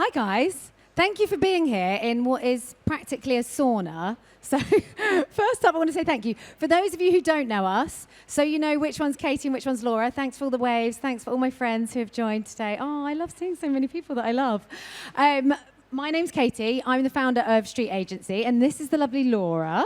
Hi guys, thank you for being here in what is practically a sauna. So first up, I want to say thank you. For those of you who don't know us, so you know which one's Katie and which one's Laura, thanks for all the waves, thanks for all my friends who have joined today. Oh, I love seeing so many people that I love. My name's Katie, I'm the founder of Street Agency, and this is the lovely Laura.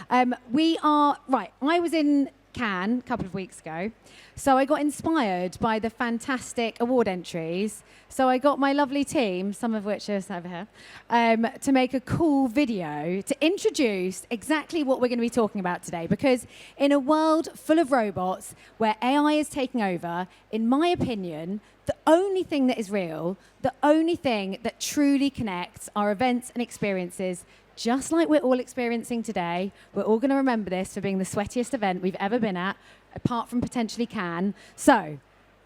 I was in Cannes a couple of weeks ago, so I got inspired by the fantastic award entries. So I got my lovely team, some of which are over here, to make a cool video to introduce exactly what we're going to be talking about today. Because in a world full of robots, where AI is taking over, in my opinion, the only thing that is real, the only thing that truly connects our events and experiences, just like we're all experiencing today, we're all going to remember this for being the sweatiest event we've ever been at, apart from potentially Cannes. So,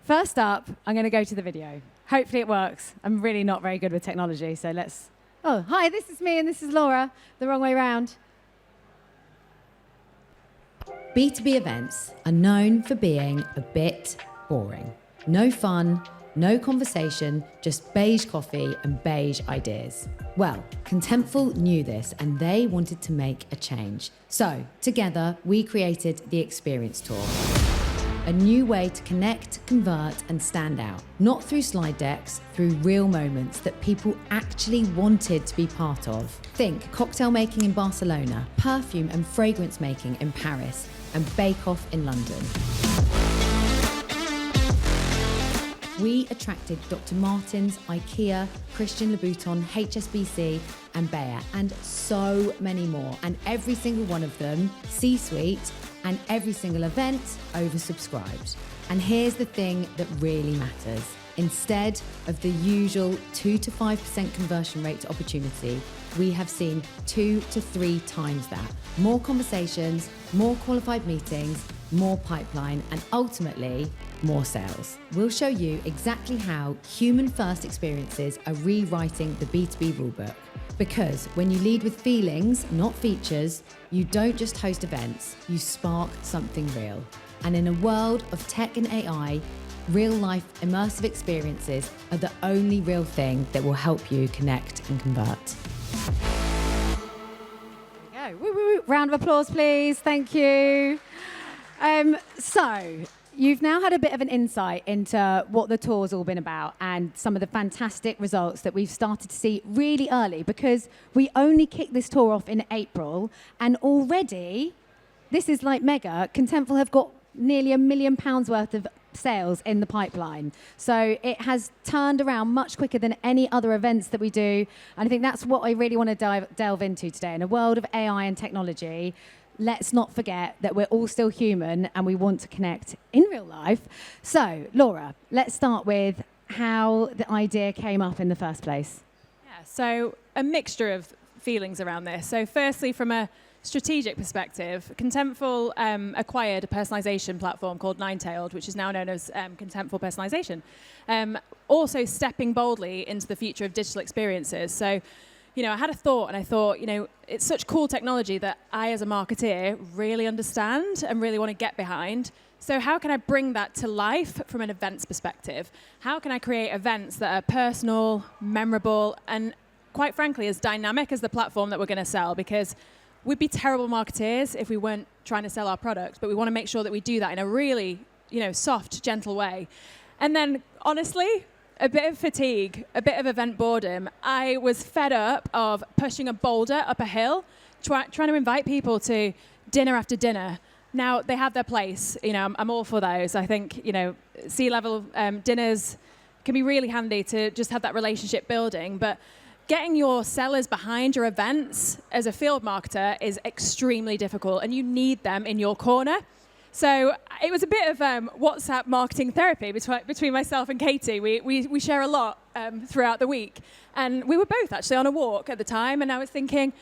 first up, I'm going to go to the video. Hopefully it works. I'm really not very good with technology, so let's... Oh, hi, this is me and this is Laura. The wrong way around. B2B events are known for being a bit boring. No fun, no conversation, just beige coffee and beige ideas. Well, Contentful knew this and they wanted to make a change. So, together, we created the Experience Tour. A new way to connect, convert, and stand out. Not through slide decks, through real moments that people actually wanted to be part of. Think cocktail making in Barcelona, perfume and fragrance making in Paris, and Bake Off in London. We attracted Dr. Martens, IKEA, Christian Louboutin, HSBC, and Bayer, and so many more. And every single one of them, C-suite, and every single event, oversubscribed. And here's the thing that really matters. Instead of the usual 2 to 5% conversion rate to opportunity, we have seen 2 to 3 times that. More conversations, more qualified meetings, more pipeline, and ultimately, more sales. We'll show you exactly how human-first experiences are rewriting the B2B rulebook. Because when you lead with feelings, not features, you don't just host events, you spark something real. And in a world of tech and AI, real-life immersive experiences are the only real thing that will help you connect and convert. There we go. Woo, woo, woo. Round of applause, please. Thank you. So, you've now had a bit of an insight into what the tour's all been about and some of the fantastic results that we've started to see really early, because we only kicked this tour off in April, and already, this is like mega, Contentful have got nearly £1 million worth of sales in the pipeline. So it has turned around much quicker than any other events that we do, and I think that's what I really want to delve into today. In a world of AI and technology, let's not forget that we're all still human and we want to connect in real life. So, Laura, let's start with how the idea came up in the first place. Yeah, so a mixture of feelings around this. So firstly, from a strategic perspective, Contentful acquired a personalization platform called Ninetailed, which is now known as Contentful Personalization. Also stepping boldly into the future of digital experiences. So, you know, I had a thought and I thought, you know, it's such cool technology that I, as a marketeer, really understand and really want to get behind. So how can I bring that to life from an events perspective? How can I create events that are personal, memorable, and quite frankly, as dynamic as the platform that we're going to sell? Because we'd be terrible marketeers if we weren't trying to sell our product, but we want to make sure that we do that in a really, you know, soft, gentle way. And then, honestly, a bit of fatigue, a bit of event boredom. I was fed up of pushing a boulder up a hill, trying to invite people to dinner after dinner. Now, they have their place. You know, I'm all for those. I think, you know, C-level dinners can be really handy to just have that relationship building. But getting your sellers behind your events as a field marketer is extremely difficult, and you need them in your corner. So it was a bit of WhatsApp marketing therapy between myself and Katie. We share a lot throughout the week. And we were both actually on a walk at the time, and I was thinking,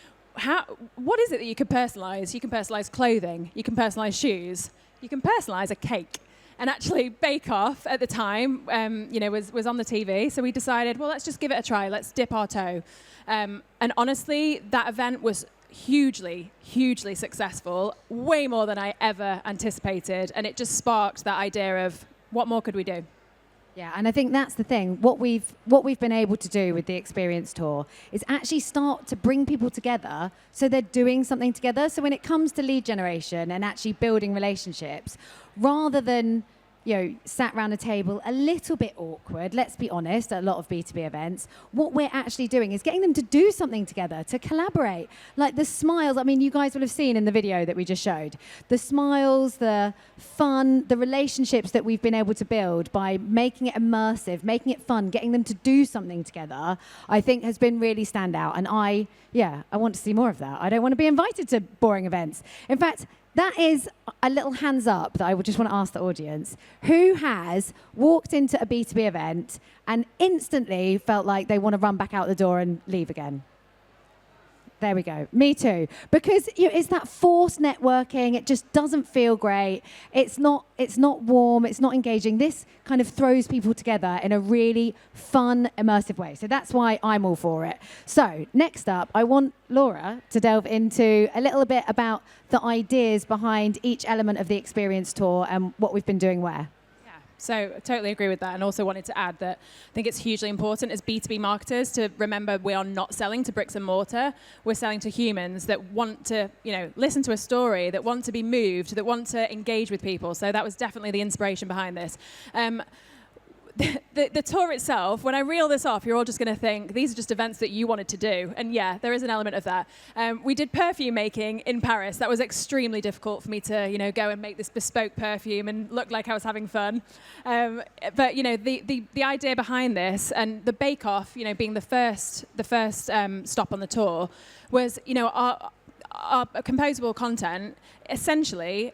what is it that you can personalize? You can personalize clothing, you can personalize shoes, you can personalize a cake. And actually, Bake Off at the time, you know, was on the TV. So we decided, well, let's just give it a try. Let's dip our toe. And honestly, that event was hugely, hugely successful, way more than I ever anticipated. And it just sparked that idea of what more could we do? Yeah, and I think that's the thing. What we've been able to do with the Experience Tour is actually start to bring people together so they're doing something together. So when it comes to lead generation and actually building relationships, rather than sat around a table, a little bit awkward, let's be honest, at a lot of B2B events, what we're actually doing is getting them to do something together, to collaborate. Like the smiles, I mean, you guys will have seen in the video that we just showed, the smiles, the fun, the relationships that we've been able to build by making it immersive, making it fun, getting them to do something together, I think has been really standout. And I want to see more of that. I don't want to be invited to boring events. In fact, that is a little hands up that I would just want to ask the audience. Who has walked into a B2B event and instantly felt like they want to run back out the door and leave again? There we go. Me too. Because it's that forced networking. It just doesn't feel great. It's not warm. It's not engaging. This kind of throws people together in a really fun, immersive way. So that's why I'm all for it. So next up, I want Laura to delve into a little bit about the ideas behind each element of the Experience Tour and what we've been doing where. So I totally agree with that, and also wanted to add that I think it's hugely important as B2B marketers to remember we are not selling to bricks and mortar. We're selling to humans that want to, listen to a story, that want to be moved, that want to engage with people. So that was definitely the inspiration behind this. The tour itself, when I reel this off, you're all just going to think these are just events that you wanted to do. And yeah, there is an element of that. We did perfume making in Paris. That was extremely difficult for me to, go and make this bespoke perfume and look like I was having fun. But the idea behind this and the Bake Off, being the first stop on the tour, was our composable content. Essentially,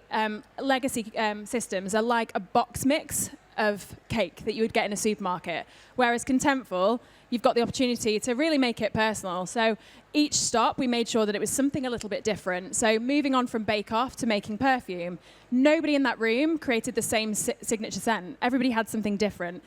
legacy systems are like a box mix of cake that you would get in a supermarket. Whereas Contentful, you've got the opportunity to really make it personal. So each stop, we made sure that it was something a little bit different. So moving on from Bake Off to making perfume, nobody in that room created the same signature scent. Everybody had something different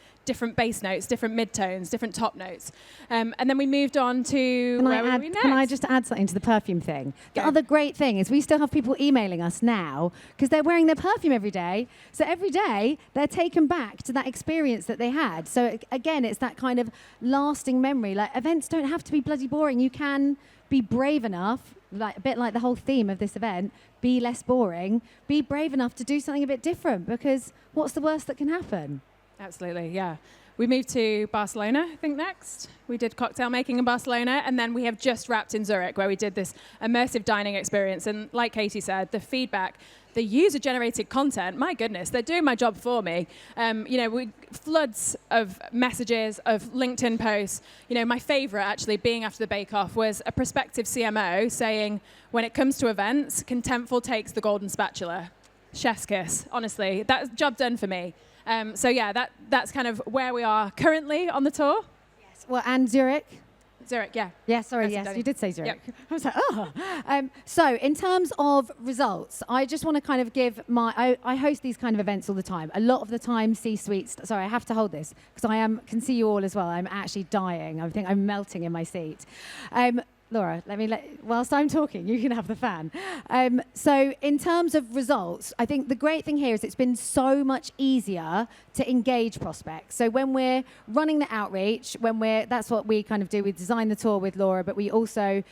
base notes, different midtones, different top notes. And then we moved on to Can I just add something to the perfume thing? The other great thing is we still have people emailing us now because they're wearing their perfume every day. So every day they're taken back to that experience that they had. So again, it's that kind of lasting memory. Like events don't have to be bloody boring. You can be brave enough, like a bit like the whole theme of this event, be less boring, be brave enough to do something a bit different, because what's the worst that can happen? Absolutely, yeah. We moved to Barcelona, I think, next. We did cocktail making in Barcelona, and then we have just wrapped in Zurich, where we did this immersive dining experience. And like Katie said, the feedback, the user-generated content, my goodness, they're doing my job for me. We floods of messages, of LinkedIn posts. My favorite, actually, being after the Bake Off, was a prospective CMO saying, when it comes to events, Contentful takes the golden spatula. Chef's kiss, honestly. That's job done for me. That's kind of where we are currently on the tour. Yes. Well, and Zurich. Zurich, yeah. Yeah, sorry, yes, you did say Zurich. Yep. I was like, oh. So in terms of results, I just want to kind of give I host these kind of events all the time. A lot of the time, C-suites, sorry, I have to hold this because can see you all as well. I'm actually dying. I think I'm melting in my seat. Laura, whilst I'm talking, you can have the fan. So in terms of results, I think the great thing here is it's been so much easier to engage prospects. So when we're running the outreach, that's what we kind of do. We design the tour with Laura, but we also,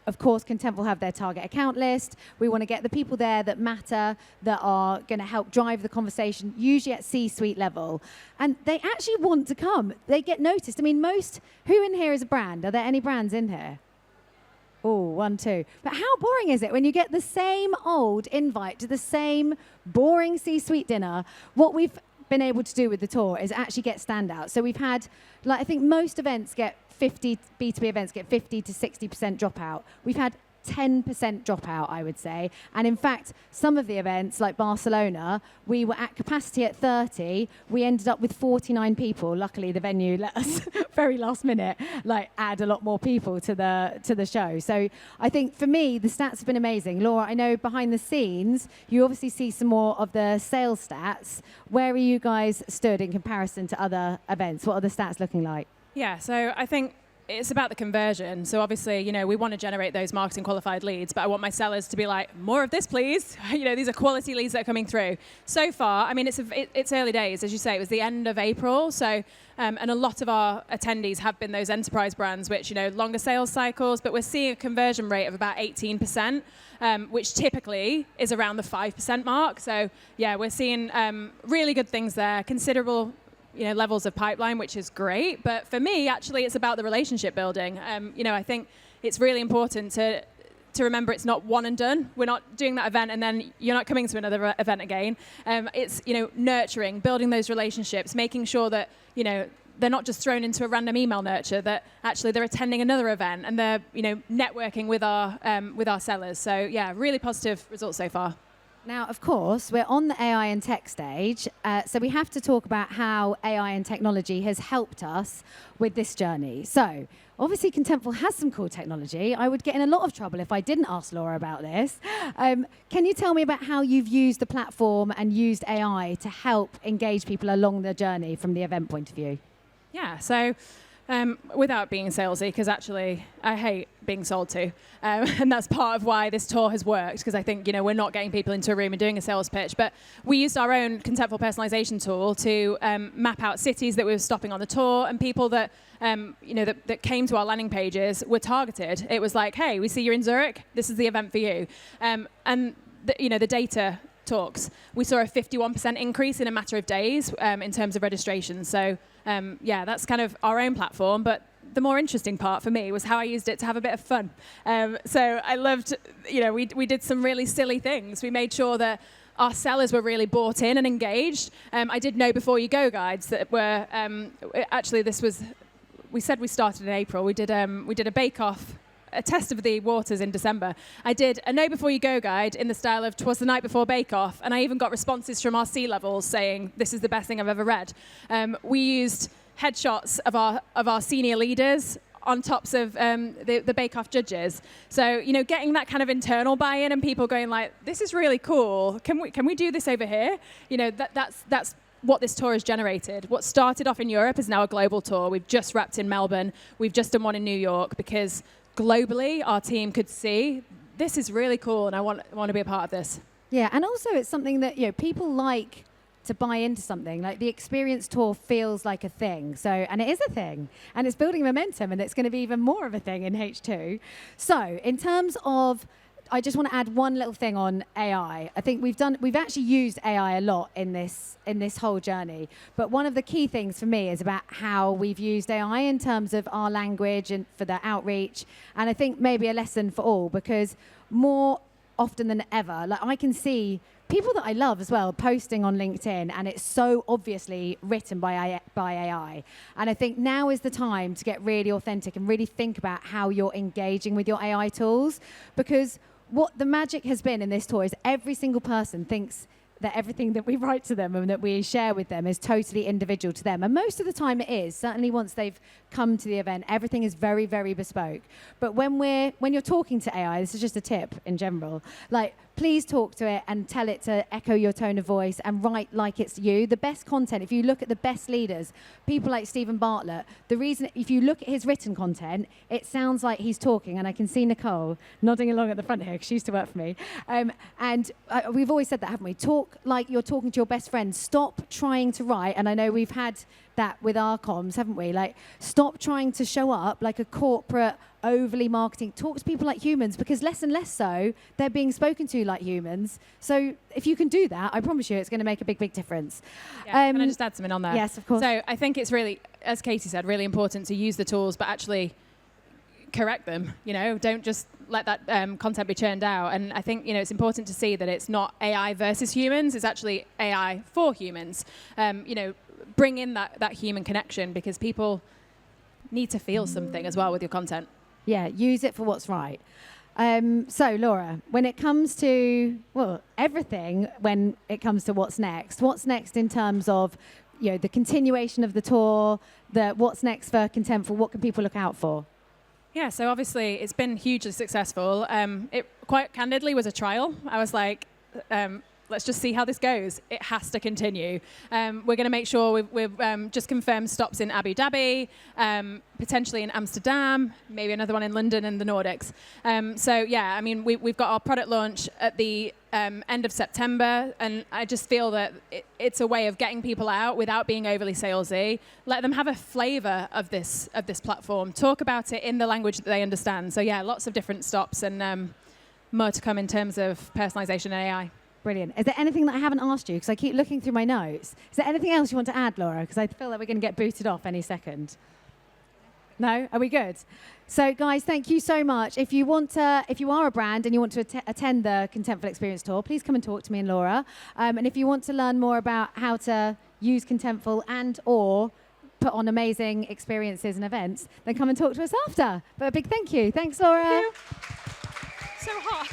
of course, Contentful have their target account list. We want to get the people there that matter, that are going to help drive the conversation, usually at C-suite level. And they actually want to come. They get noticed. I mean, who in here is a brand? Are there any brands in here? Oh, 1, 2. But how boring is it when you get the same old invite to the same boring C-suite dinner? What we've been able to do with the tour is actually get standouts. So we've had, I think most events B2B events get 50 to 60% dropout. We've had 10% dropout, I would say. And in fact, some of the events, like Barcelona, we were at capacity at 30. We ended up with 49 people. Luckily, the venue let us, very last minute, add a lot more people to the show. So I think for me, the stats have been amazing. Laura, I know behind the scenes, you obviously see some more of the sales stats. Where are you guys stood in comparison to other events? What are the stats looking like? Yeah, so I think it's about the conversion. So obviously, we want to generate those marketing qualified leads, but I want my sellers to be like, more of this, please. These are quality leads that are coming through. So far, I mean, it's early days, as you say. It was the end of April, so and a lot of our attendees have been those enterprise brands, which longer sales cycles. But we're seeing a conversion rate of about 18%, which typically is around the 5% mark. So yeah, we're seeing really good things there. Considerable levels of pipeline, which is great. But for me, actually, it's about the relationship building. I think it's really important to remember it's not one and done. We're not doing that event and then you're not coming to another event again. It's nurturing, building those relationships, making sure that they're not just thrown into a random email nurture, that actually they're attending another event and they're networking with our sellers. So yeah, really positive results so far. Now, of course, we're on the AI and tech stage, so we have to talk about how AI and technology has helped us with this journey. So, obviously, Contentful has some cool technology. I would get in a lot of trouble if I didn't ask Laura about this. Can you tell me about how you've used the platform and used AI to help engage people along the journey from the event point of view? Yeah, so without being salesy, because actually I hate being sold to, and that's part of why this tour has worked, because I think we're not getting people into a room and doing a sales pitch, but we used our own Contentful personalization tool to map out cities that we were stopping on the tour, and people that that came to our landing pages were targeted. It was like, hey, we see you're in Zurich, this is the event for you, and the data talks. We saw a 51% increase in a matter of days in terms of registration. So yeah, that's kind of our own platform, but the more interesting part for me was how I used it to have a bit of fun. So I loved, we did some really silly things. We made sure that our sellers were really bought in and engaged. I did know before you go guides that were, actually we said we started in April. We did a bake-off, a test of the waters in December. I did a Know Before You Go guide in the style of 'twas the night before Bake Off, and I even got responses from our C-levels saying this is the best thing I've ever read. We used headshots of our senior leaders on tops of the Bake Off judges. So getting that kind of internal buy-in and people going like, this is really cool. Can we do this over here? That's what this tour has generated. What started off in Europe is now a global tour. We've just wrapped in Melbourne. We've just done one in New York because globally, our team could see this is really cool, and I want to be a part of this. Yeah, and also it's something that people like to buy into something. Like the experience tour feels like a thing, and it is a thing, and it's building momentum, and it's going to be even more of a thing in H2. So, in terms of, I just want to add one little thing on AI. I think we've actually used AI a lot in this whole journey. But one of the key things for me is about how we've used AI in terms of our language and for the outreach. And I think maybe a lesson for all, because more often than ever, like I can see people that I love as well posting on LinkedIn, and it's so obviously written by AI. And I think now is the time to get really authentic and really think about how you're engaging with your AI tools, because what the magic has been in this tour is every single person thinks that everything that we write to them and that we share with them is totally individual to them. And most of the time it is. Certainly once they've come to the event, everything is very, very bespoke. But when you're talking to AI, this is just a tip in general, like please talk to it and tell it to echo your tone of voice and write like it's you. The best content, if you look at the best leaders, people like Stephen Bartlett, the reason, if you look at his written content, it sounds like he's talking, and I can see Nicole nodding along at the front here because she used to work for me. We've always said that, haven't we? Talk like you're talking to your best friend. Stop trying to write, and I know we've had that with our comms, haven't we? Like, stop trying to show up like a corporate, overly marketing. Talk to people like humans, because less and less so, they're being spoken to like humans. So if you can do that, I promise you it's going to make a big, big difference. Yeah, can I just add something on there? Yes, of course. So I think it's really, as Katie said, really important to use the tools, but actually correct them. Don't just let that content be churned out. And I think it's important to see that it's not AI versus humans. It's actually AI for humans. Bring in that human connection, because people need to feel something as well with your content. Yeah, use it for what's right. So, Laura, when it comes to, everything, when it comes to what's next in terms of, the continuation of the tour, what's next for Contentful, what can people look out for? Yeah, so obviously it's been hugely successful. It quite candidly was a trial. I was like, let's just see how this goes. It has to continue. We're going to make sure we've just confirmed stops in Abu Dhabi, potentially in Amsterdam, maybe another one in London and the Nordics. So yeah, I mean, we've got our product launch at the end of September, and I just feel that it's a way of getting people out without being overly salesy. Let them have a flavor of this platform. Talk about it in the language that they understand. So yeah, lots of different stops and more to come in terms of personalization and AI. Brilliant. Is there anything that I haven't asked you? Because I keep looking through my notes. Is there anything else you want to add, Laura? Because I feel like we're going to get booted off any second. No? Are we good? So, guys, thank you so much. If you are a brand and you want to attend the Contentful Experience Tour, please come and talk to me and Laura. And if you want to learn more about how to use Contentful and/or put on amazing experiences and events, then come and talk to us after. But a big thank you. Thanks, Laura. Thank you. So hot.